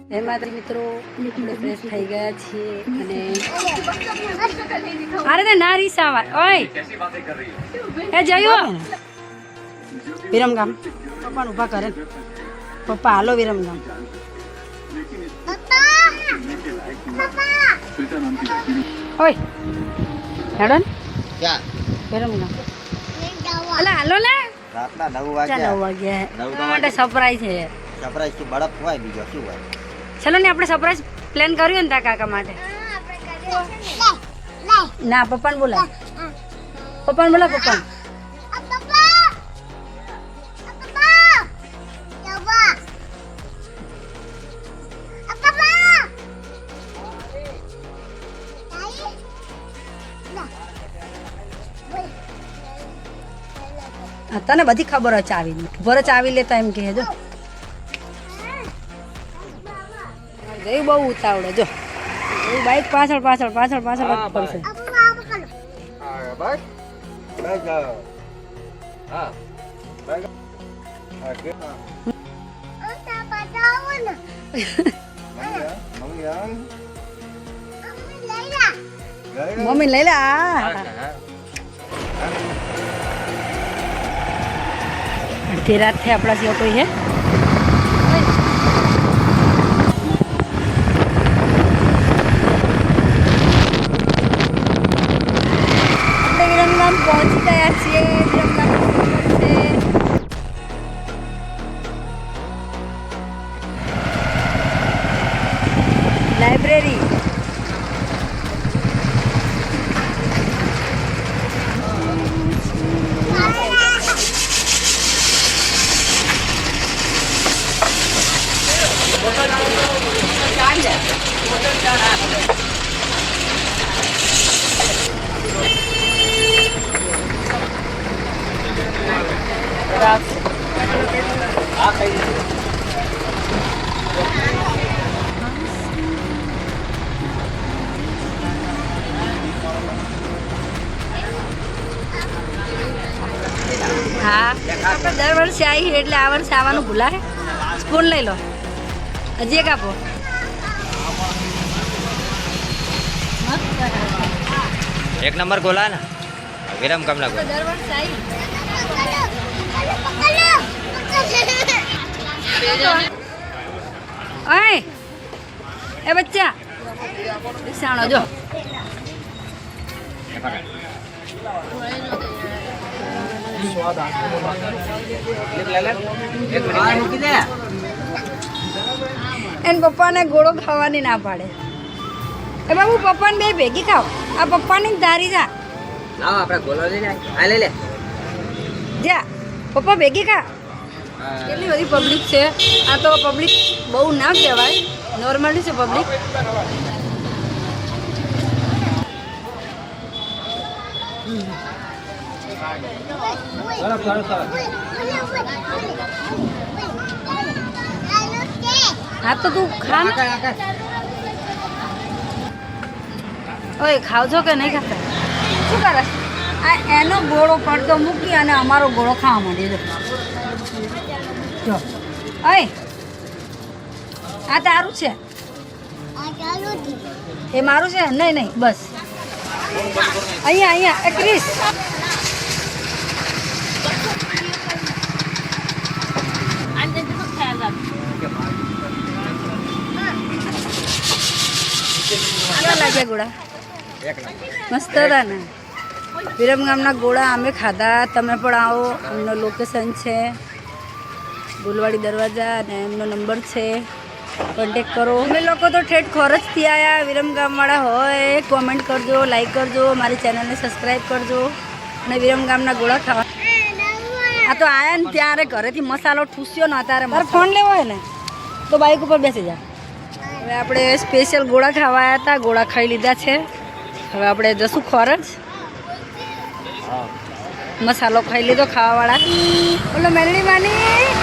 એમાં મિત્રો ફ્રેશ થઈ ગયા છીએ અને અરે ને ના રીસાવા ઓય એ જયો વિરમગામ પપ્પા ઊભા કરે પપ્પા હાલો વિરમગામ ઓય હેડન ક્યાં વિરમગામ અલા હાલો ને રાતના 9 વાગ્યા માટે સરપ્રાઈઝ છે સરપ્રાઈઝ તો બળપ હોય બીજો શું હોય ચલો ને આપણે સરપ્રાઈઝ પ્લાન કર્યું ને તા કાકા માટે ના પપ્પાને બોલા પપ્પાને બોલા પપ્પા તને બધી ખબર હોય ચાવી ભરે ચાવી લેતા એમ કહે જો ગયું બહુ ઉતાવળે જો બાઈક પાછળ પાછળ પાછળ પાછળ પડશે મમ્મી લઈ લે અડધી રાત થઈ આપણા સિવાય કોઈ હે આપણે વિરમગામ પહોંચી ગયા છીએ વિરમગામ છે લાઇબ્રેરી હા આપણે દર વર્ષે આવી એટલે આ વર્ષે આવવાનું ભૂલાય સ્પૂન લઈ લો હજી એક આપો એક નંબર ગોલા ને વિરમગામ ના ગોલા દર વર્ષે આવી એ બચ્ચા સાણો જો એને પપ્પાને ગોળો ખાવાની ના પાડે એ બાબુ પપ્પાને બે ભેગી ખાવ આ પપ્પાની ધારી જા લાવ આપણે ગોલો લઈ લે આ લઈ લે જા પપ્પા ભેગી ખા કેટલી બધી પબ્લિક છે આ તો પબ્લિક બહુ ના કહેવાય નોર્મલી છે પબ્લિક હા તો તું ખા ઓય ખાવ છો કે નહીં ખાતા શું કરે આ એનો ગોળો પડતો મૂકી અને અમારો ગોળો ખાવા માંડી જો ઓય આ તારું છે એ મારું છે નહીં નહીં બસ અહીંયા અહીંયા એ ક્રિસ કેવા લાગ્યા ગોળા મસ્ત હતા ને વિરમગામના ગોળા અમે ખાધા તમે પણ આવો એમનો લોકેશન છે ગુલવાડી દરવાજા અને એમનો નંબર છે કોન્ટેક કરો અમે લોકો તો ઠેઠ ખોરજથી આવ્યા વિરમગામવાળા હોય કોમેન્ટ કરજો લાઈક કરજો મારી ચેનલને સબસ્ક્રાઈબ કરજો અને વિરમગામના ગોળા ખાવા આ તો આયા ને ત્યારે ઘરેથી મસાલો ઠૂસ્યો ને અત્યારે મારે ફોન લેવો હોય ને તો બાઇક ઉપર બેસી જા હવે આપણે સ્પેશિયલ ગોળા ખાવા આવ્યા હતા ગોળા ખાઈ લીધા છે હવે આપણે જશું ખોરજ મસાલો ખાઈ લીધો ખાવાવાળા બોલો મેલડી માની